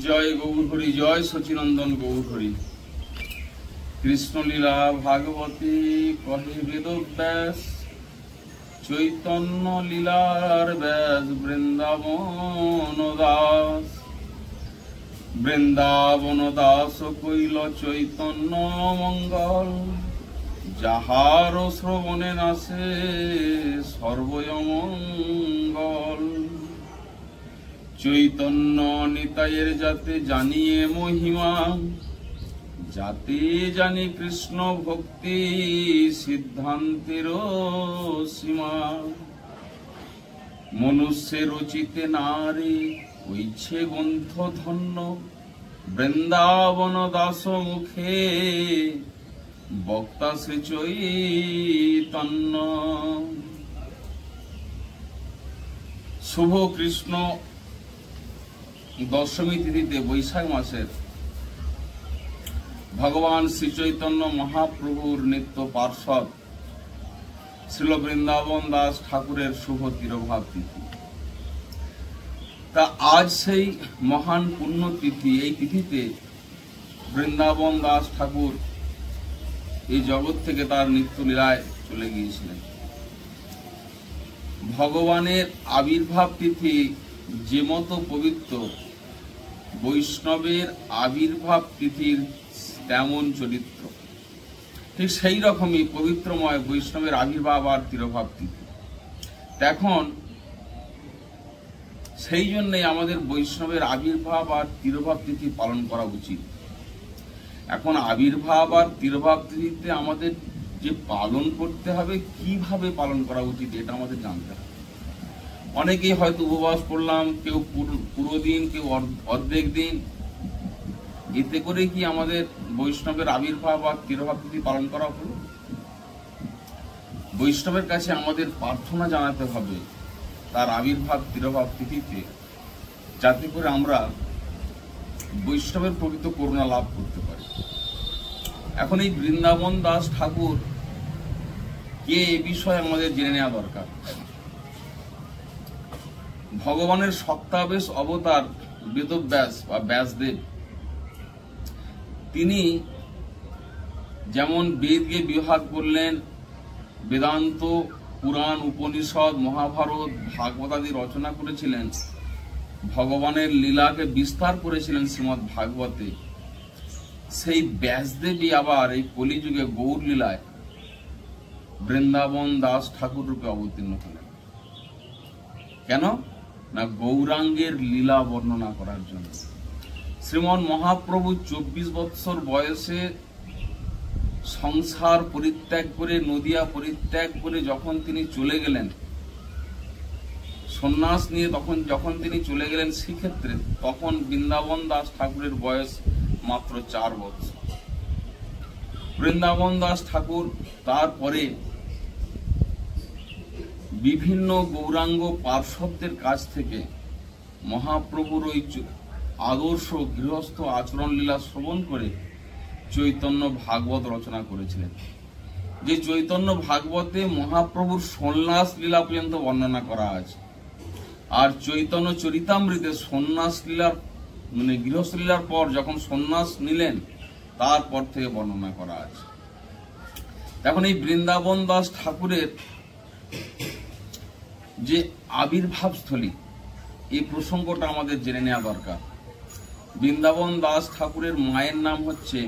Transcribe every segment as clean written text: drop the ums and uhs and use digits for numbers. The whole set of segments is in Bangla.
জয় গৌরহরি, জয় সচিনন্দন গৌরহরি। কৃষ্ণলীলা ভাগবতী কহে বেদব্যাস, চৈতন্য লীলার ব্যাস বৃন্দাবন দাস। বৃন্দাবন দাস কইল চৈতন্য মঙ্গল, যাহার শ্রবণে নাসে সর্বমঙ্গল। চৈতন্য নিতাইয়ের যাতে জানিয়ে মহিমা, যাতে জানি কৃষ্ণ ভক্তি সিদ্ধান্তের সীমা। মনুষ্যের রচিতে নারে হইছে গ্রন্থ ধন্য, বৃন্দাবন দাস মুখে বক্তা শ্রী চৈতন্য। শুভ কৃষ্ণ দশমী তিথিতে বৈশাখ মাসের ভগবান শ্রী চৈতন্য মহাপ্রভুর নিত্য পার্ষদ শ্রীল বৃন্দাবন দাস ঠাকুরের শুভ তিরোভাব তিথি। তা আজ সেই মহান পুণ্য তিথি। এই তিথিতে বৃন্দাবন দাস ঠাকুর এই জগৎ থেকে তার নিত্য লীলায় চলে গিয়েছিলেন। ভগবানের আবির্ভাব তিথি যে মতো পবিত্র, বৈষ্ণবের আবির্ভাব তিথির তেমন চরিত্র। ঠিক সেই রকমই পবিত্রময় বৈষ্ণবের আবির্ভাব আর তিরোভাব তিথি। এখন সেই জন্যই আমাদের বৈষ্ণবের আবির্ভাব আর তিরোভাব তিথি পালন করা উচিত। এখন আবির্ভাব আর তিরোভাব তিথিতে আমাদের যে পালন করতে হবে, কিভাবে পালন করা উচিত, এটা আমাদের জানতে হবে। অনেকেই হয়তো উপবাস করলাম, কেউ পুরো দিন, কেউ অর্ধেক দিন। এতে করে কি আমাদের বৈষ্ণবের আবির্ভাব আর তিরোভাব তিথি পালন করা হলো? বৈষ্ণবের কাছে আমাদের প্রার্থনা জানাতে হবে তার আবির্ভাব তিরোভাব তিথিতে, যাতে করে আমরা বৈষ্ণবের প্রকৃত করুণা লাভ করতে পারি। এখন এই বৃন্দাবন দাস ঠাকুর কে, এ বিষয়ে আমাদের জেনে নেওয়া দরকার। ভগবানের সত্তাবেশ অবতার বেদব্যাস বা ব্যাসদেব, তিনি যেমন বেদকে বিভাগ করলেন, বেদান্ত, পুরাণ, উপনিষদ, মহাভারত, ভাগবতাদি রচনা করেছিলেন, ভগবানের লীলাকে বিস্তার করেছিলেন শ্রীমদ্ ভাগবতে, সেই ব্যাসদেবী আবার এই কলিযুগে গৌর লীলায় বৃন্দাবন দাস ঠাকুর রূপে অবতীর্ণ হলেন। কেন না, গৌরাঙ্গের লীলা বর্ণনা করার জন্য। শ্রীমন মহাপ্রভু 24 বৎসর বয়সে সংসার পরিত্যাগ করে, নদিয়া পরিত্যাগ করে যখন তিনি চলে গেলেন সন্ন্যাস নিয়ে, যখন তিনি চলে গেলেন শ্রীক্ষেত্রে, তখন বৃন্দাবন দাস ঠাকুরের বয়স মাত্র 4 বৎসর। বৃন্দাবন দাস ঠাকুর তারপরে বিভিন্ন গৌরাঙ্গ পার্শ্বদের কাছ থেকে মহাপ্রভুর ওই আদর্শ গৃহস্থ আচরণ লীলা শ্রবণ করে চৈতন্য ভাগবত রচনা করেছিলেন। যে চৈতন্য ভাগবতে মহাপ্রভুর সন্ন্যাস লীলা পর্যন্ত বর্ণনা করা আছে, আর চৈতন্য চরিতামৃতে সন্ন্যাস লীলার মানে গৃহস্থ লীলার পর যখন সন্ন্যাস নিলেন তারপর থেকে বর্ণনা করা আছে। এখন এই বৃন্দাবন দাস ঠাকুরের যে আবির্ভাবস্থলী, এই প্রসঙ্গটা আমাদের জেনে নেওয়া দরকার। বৃন্দাবন দাস ঠাকুরের মায়ের নাম হচ্ছে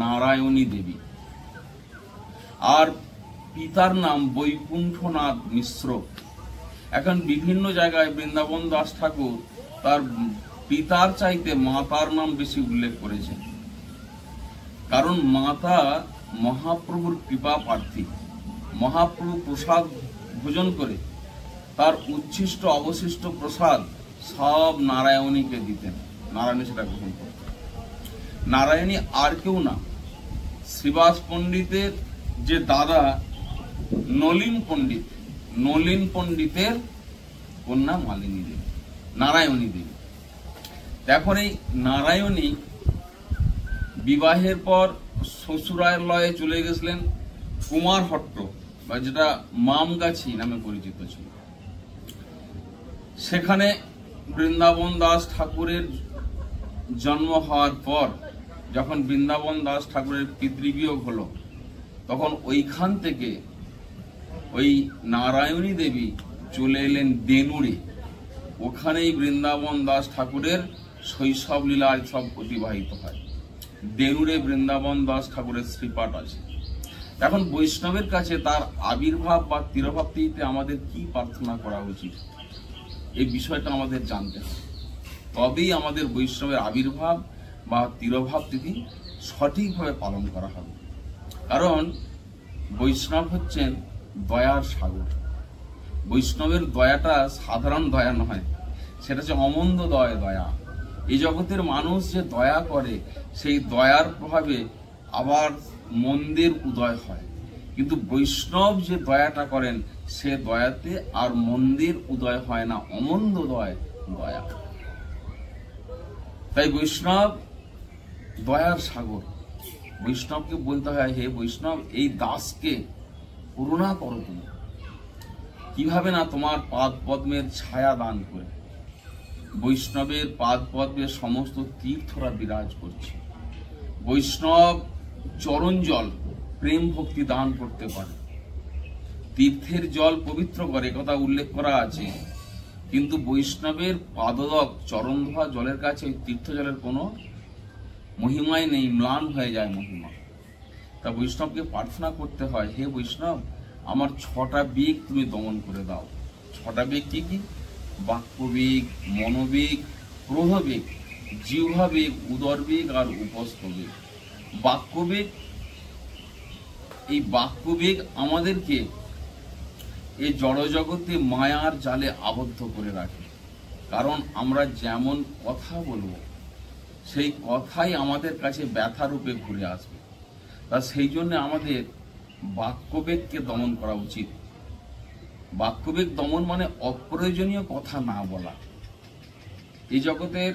নারায়ণী দেবী, আর পিতার নাম বৈকুণ্ঠনাথ মিশ্র। এখন বিভিন্ন জায়গায় বৃন্দাবন দাস ঠাকুর তার পিতার চাইতে মাতার নাম বেশি উল্লেখ করেছেন, কারণ মাতা মহাপ্রভুর কৃপা প্রার্থী। মহাপ্রভু প্রসাদ ভোজন করে তার উচ্ছিষ্ট অবশিষ্ট প্রসাদ সব নারায়ণীকে দিতেন, নারায়ণী সেটা গ্রহণ করতেন। নারায়ণী আর কেউ না, শ্রীবাস পণ্ডিতের যে দাদা নলিন পণ্ডিতের কন্যা মালিনী দেবী, নারায়ণী দেবী। এখন এই নারায়ণী বিবাহের পর শ্বশুরালয়ে চলে গেছিলেন কুমারহট্ট, বা যেটা মামগাছি নামে পরিচিত ছিল। সেখানে বৃন্দাবন দাস ঠাকুরের জন্ম হওয়ার পর যখন বৃন্দাবন দাস ঠাকুরের পিতৃবিয়োগ হলো, তখন ওইখান থেকে ওই নারায়ণী দেবী চলে এলেন দেনুরে। ওখানেই বৃন্দাবন দাস ঠাকুরের শৈশব লীলা সব অতিবাহিত হয়। দেনুরে বৃন্দাবন দাস ঠাকুরের শ্রীপাঠ আছে। এখন বৈষ্ণবের কাছে তার আবির্ভাব বা তিরোভাব তিথিতে আমাদের কি প্রার্থনা করা উচিত, এই বিষয়টা আমাদের জানতে হবে। তবেই আমাদের বৈষ্ণবের আবির্ভাব বা তিরোভাব তিথি সঠিকভাবে পালন করা হবে। কারণ বৈষ্ণব হচ্ছেন দয়ার সাগর। বৈষ্ণবের দয়াটা সাধারণ দয়া নয়, সেটা হচ্ছে অমন্দ দয়া। এই জগতের মানুষ যে দয়া করে, সেই দয়ার প্রভাবে আবার মন্দের উদয় হয়। কিন্তু বৈষ্ণব যে দয়াটা করেন, সে দয়াতে আর মন্দের উদয় হয় না, অমন্দ দয়া। তাই বৈষ্ণব দয়ার সাগর। বৈষ্ণবকে বলতে হয়, হে বৈষ্ণব, এই দাসকে করুণা করো তুমি। কিভাবে না, তোমার পাদ পদ্মের ছায়া দান করে। বৈষ্ণবের পাদ পদ্মের সমস্ত তীর্থরা বিরাজ করছে। বৈষ্ণব চরণ জল প্রেম ভক্তি দান করতে পারে। তীর্থের জল পবিত্র করে, কথা উল্লেখ করা আছে, কিন্তু বৈষ্ণবের পাদদক চরণ ধোয়া জলের কাছে ওই তীর্থ জলের কোনো মহিমাই নেই, ম্লান হয়ে যায় মহিমা। তা বৈষ্ণবকে প্রার্থনা করতে হয়, হে বৈষ্ণব, আমার 6টা বেগ তুমি দমন করে দাও। 6টা বেগ কি কি? বাক্যবেগ, মনোবেগ, ক্রোধবেগ, জিহ্বাবেগ, উদরবেগ আর উপস্থবেগ। বাক্যবেগ, এই বাক্যবেগ আমাদেরকে এই জড়জগতে মায়ার জালে আবদ্ধ করে রাখে। কারণ আমরা যেমন কথা বলবো, সেই কথাই আমাদের কাছে ব্যথা রূপে ঘুরে আসবে। তা সেই জন্য আমাদের বাক্যবেগকে দমন করা উচিত। বাক্যবেগ দমন মানে অপ্রয়োজনীয় কথা না বলা। এই জগতের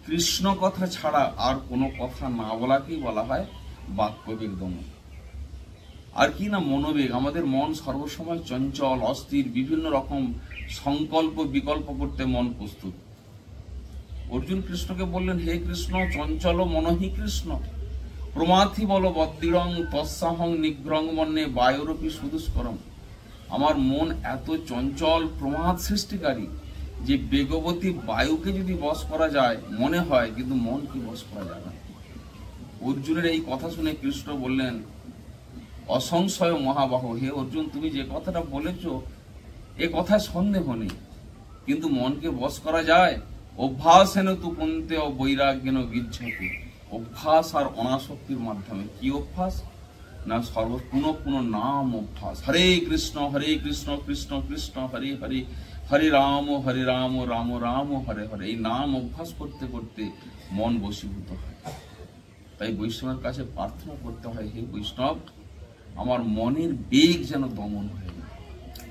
কৃষ্ণ কথা ছাড়া আর কোনো কথা না বলাকেই বলা হয় বাক্যবেগ দমন। আর কি না, মনোবেগ। আমাদের মন সর্বসময় চঞ্চল, অস্থির, বিভিন্ন রকম সংকল্প বিকল্প করতে মন প্রস্তুত। অর্জুন কৃষ্ণকে বললেন, হে কৃষ্ণ, চঞ্চল মনহি কৃষ্ণ প্রমাথি বল বদ্দিরং তৎসাহং নিগ্রং মন্যে বায়ুরূপী সুদুষ্করম। আমার মন এত চঞ্চল, প্রমাদ সৃষ্টিকারী, যে বেগবতী বায়ুকে যদি বশ করা যায় মনে হয়, কিন্তু মনকে বশ করা যায় না। অর্জুনের এই কথা শুনে কৃষ্ণ বললেন, অসংশয় মহাবাহ, হে অর্জুন, তুমি যে কথাটা বলেছ এ কথায় সন্দেহ নেই, কিন্তু মনকে বশ করা যায়। অভ্যাসেন তু কুন্তে ও বৈরাগ্যেন গিচ্ছতি। অভ্যাস আর অনাসক্তির মাধ্যমে। কি অভ্যাস না? পুনঃ নাম অভ্যাস। হরে কৃষ্ণ কৃষ্ণ কৃষ্ণ হরে হরে, হরে রাম রাম রাম হরে হরে। এই নাম অভ্যাস করতে করতে মন বশীভূত হয়। তাই বৈষ্ণবের কাছে প্রার্থনা করতে হয়, হে বৈষ্ণব, আমার মনের বেগ যেন দমন হয়ে যায়।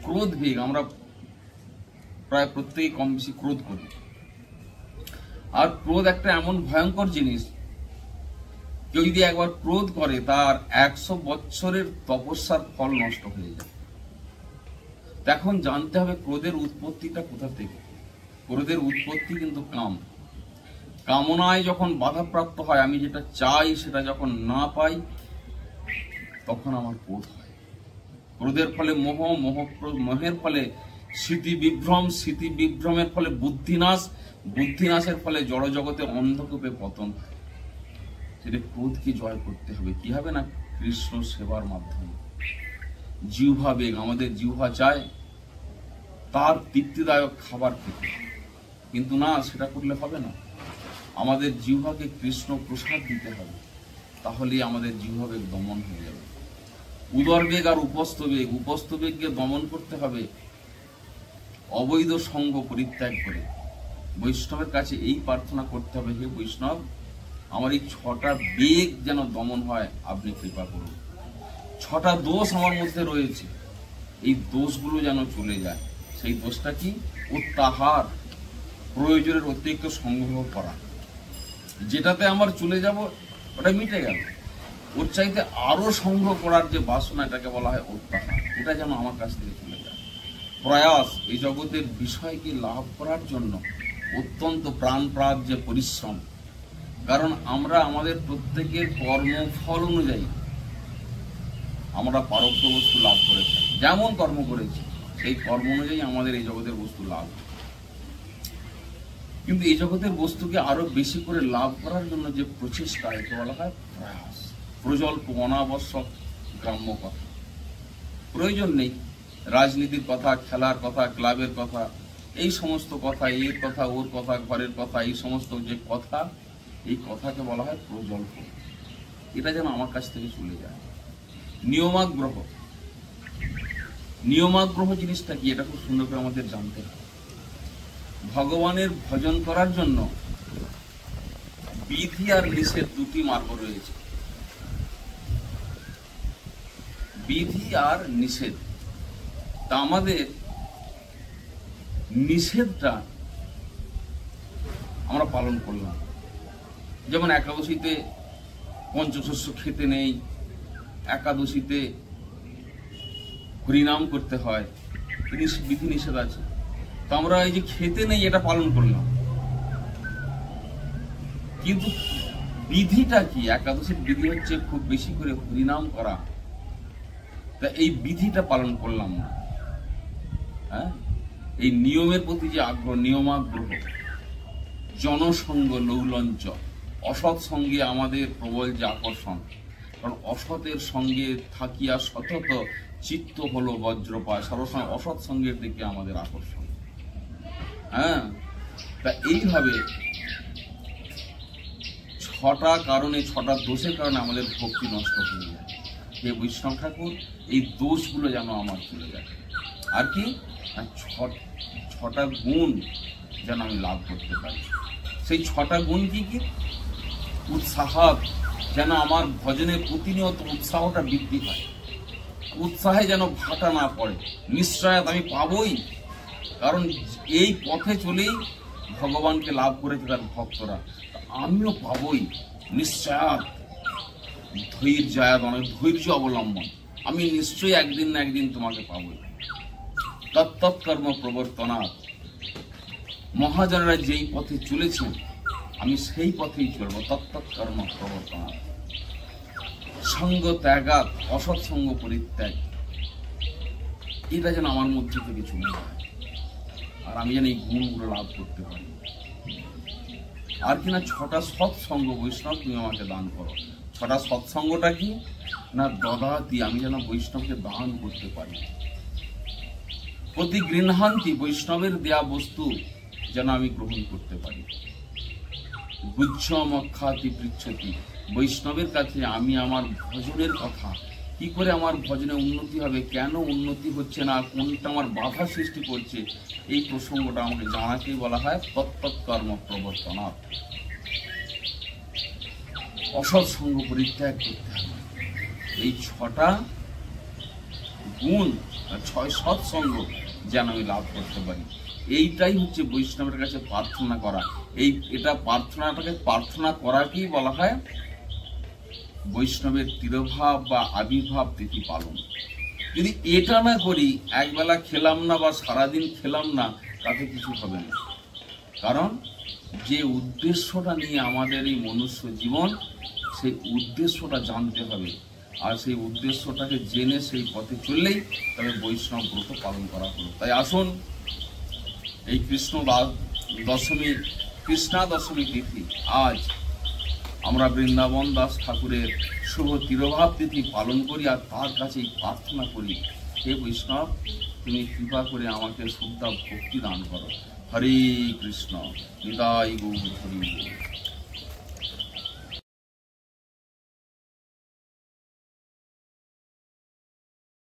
ক্রোধ বেগ, আমরা প্রায় প্রত্যেকে কম বেশি ক্রোধ করি। আর ক্রোধ একটা এমন ভয়ঙ্কর জিনিস, কেউ যদি একবার ক্রোধ করে, তার 100 বছরের তপস্যার ফল নষ্ট হয়ে যায়। এখন জানতে হবে ক্রোধের উৎপত্তিটা কোথা থেকে। ক্রোধের উৎপত্তি কিন্তু কামনায় যখন বাধাপ্রাপ্ত হয়, আমি যেটা চাই সেটা যখন না পাই, তখন আমার ক্রোধ হয়। ক্রোধের ফলে মোহের ফলে স্মৃতি বিভ্রমের ফলে বুদ্ধিনাশের ফলে জড়জগতে অন্ধকূপে পতন হয়। সেটা ক্রোধকে জয় করতে হবে। কি হবে না? কৃষ্ণ সেবার মাধ্যমে। জিহ্বা বেগ, আমাদের জিহ্বা চায় তার তৃপ্তিদায়ক খাবার খেতে, কিন্তু না, সেটা করলে হবে না। আমাদের জিহ্বাকে কৃষ্ণ প্রসাদ দিতে হবে, তাহলেই আমাদের জিহ্বা বেগ দমন হয়ে যাবে। উদরবেগ আর উপস্থবেগকে দমন করতে হবে অবৈধ সঙ্গ পরিত্যাগ করে। বৈষ্ণবের কাছে এই প্রার্থনা করতে হবে, হে বৈষ্ণব, আমার এই 6টা বেগ যেন দমন হয়, আপনি কৃপা করুন। 6টা দোষ আমার মধ্যে রয়েছে, এই দোষগুলো যেন চলে যায়। সেই দোষটা কি? অত্যাহার, প্রয়োজনের অতিরিক্ত সংগ্রহ করা। যেটাতে আমার চলে যাব ওটা মিটে গেল, ওর চাইতে আরো সংগ্রহ করার যে বাসনা, এটাকে বলা হয় অত্যাহার। এটা যেন আমার কাছ থেকে চলে যায়। প্রয়াস, এই জগতের বিষয়কে লাভ করার জন্য অত্যন্ত প্রাণপ্রাণ যে পরিশ্রম, কারণ আমরা আমাদের প্রত্যেকের কর্মফল অনুযায়ী আমরা পারব্য বস্তু লাভ করে থাকি। যেমন কর্ম করেছি সেই কর্ম অনুযায়ী আমাদের এই জগতের বস্তু লাভ। কিন্তু এই জগতের বস্তুকে আরো বেশি করে লাভ করার জন্য যে প্রচেষ্টা, একে বলা হয় প্রয়াস। প্রজল্প, অনাবশ্যক গ্রাম্য কথা, প্রয়োজন নেই রাজনীতির কথা, খেলার কথা, ক্লাবের কথা, এই সমস্ত কথা, এর কথা, ওর কথা, ঘরের কথা, এই সমস্ত যে কথা, এই কথাকে বলা হয় প্রজল্প। এটা যেন আমার কাছ থেকে চলে যায়। নিয়মাগ্রহ, নিয়মাগ্রহ জিনিসটা কি, এটা খুব সুন্দর করে আমাদের জানতে হবে। ভগবানের ভজন করার জন্য বিধি আর নিষেধ দুটি মার্গ রয়েছে। বিধি আর নিষেধ। তা আমাদের নিষেধটা আমরা পালন করলাম। যেমন একাদশীতে পঞ্চশস্য খেতে নেই, একাদশীতে হরিনাম করতে হয়, বিধি নিষেধ আছে। তো আমরা এই যে খেতে নেই এটা পালন করলাম, কিন্তু বিধিটা কি? একাদশীর বিধি হচ্ছে খুব বেশি করে হরিনাম করা। তা এই বিধিটা পালন করলাম না। হ্যাঁ, এই নিয়মের প্রতি যে আগ্রহ, নিয়মাগ্রহ, জনসঙ্গ লৌলঞ্চ, অসৎ সঙ্গে আমাদের প্রবল যে আকর্ষণ। কারণ অসতের সঙ্গে থাকিয়া সতত চিত্ত হলো বজ্রপাত, সর্বসময় অসৎ সঙ্গের দিকে আমাদের আকর্ষণ। হ্যাঁ, তা এইভাবে ছটা কারণে, ছটা দোষের কারণে আমাদের ভক্তি নষ্ট হয়ে যায়। হে বৈষ্ণব ঠাকুর, এই দোষগুলো যেন আমার চলে যায়। আর কি, ছটা গুণ যেন আমি লাভ করতে পারি। সেই ছটা গুণ কি কি? উৎসাহ, যেন আমার ভজনে প্রতিনিয়ত উৎসাহটা বৃদ্ধি হয়, উৎসাহে যেন ভাটা না পড়ে। নিশ্চয়তা আমি পাবই, কারণ এই পথে চলেই ভগবানকে লাভ করেছে তার ভক্তরা, আমিও পাবই নিশ্চয়াত। ধৈর্যায়ত, অনেক ধৈর্য অবলম্বন, আমি নিশ্চয়ই একদিন না একদিন তোমাকে পাবই। তত্তৎকর্ম প্রবর্তনাৎ, মহাজনেরা যেই পথে চলেছেন আমি সেই পথেই চলবো। তত্তৎকর্ম প্রবর্তনাৎ। সঙ্গ ত্যাগাৎ, অসৎ সঙ্গ পরিত্যাগ, এটা যেন আমার মধ্যে থেকে চলে যায়, আর আমি যেন এই গুণগুলো লাভ করতে পারি। আর কিনা ছটা সৎসঙ্গ বৈষ্ণব তুমি আমাকে দান করো। ছটা সৎসঙ্গটা কি না? দদাতি, আমি যেন বৈষ্ণবকে দান করতে পারি। প্রতি গৃহান্তি, বৈষ্ণবের দেয়া বস্তু যেন আমি গ্রহণ করতে পারি। গুচ্ছমখ্যাতি পৃচ্ছতি, বৈষ্ণবের কাছে আমি আমার ভজনের কথা, কি করে আমার ভজনে উন্নতি হবে, কেন উন্নতি হচ্ছে না, কোনটা আমার বাধা সৃষ্টি করছে, এই প্রসঙ্গটা আমাকে জানাকেই বলা হয় তত্তৎকর্ম প্রবর্তনাৎ। অসৎ সঙ্গ পরিত্যাগ করতে হবে। এই ছটা গুণ, ছয় সৎসঙ্গ যেন আমি লাভ করতে পারি। এইটাই হচ্ছে বৈষ্ণবের কাছে প্রার্থনা করা। এটা প্রার্থনা করাকেই বলা হয় বৈষ্ণবের তিরোভাব বা আবির্ভাব তিথি পালন। যদি এটা না করি, একবেলা খেলাম না বা সারাদিন খেলাম না, তাতে কিছু হবে না। কারণ যে উদ্দেশ্যটা নিয়ে আমাদের এই মনুষ্য জীবন, সেই উদ্দেশ্যটা জানতে হবে, আর সেই উদ্দেশ্যটাকে জেনে সেই পথে চললেই তবে বৈষ্ণব ব্রত পালন করা হলো। তাই আসুন, এই কৃষ্ণা দশমী তিথি আজ আমরা বৃন্দাবন দাস ঠাকুরের শুভ তিরোভাব তিথি পালন করি, আর তার কাছেই প্রার্থনা করি, হে বৈষ্ণব তুমি কৃপা করে আমাকে শুদ্ধ ভক্তি দান করো। হরে কৃষ্ণ, নিতাই গৌর হরি।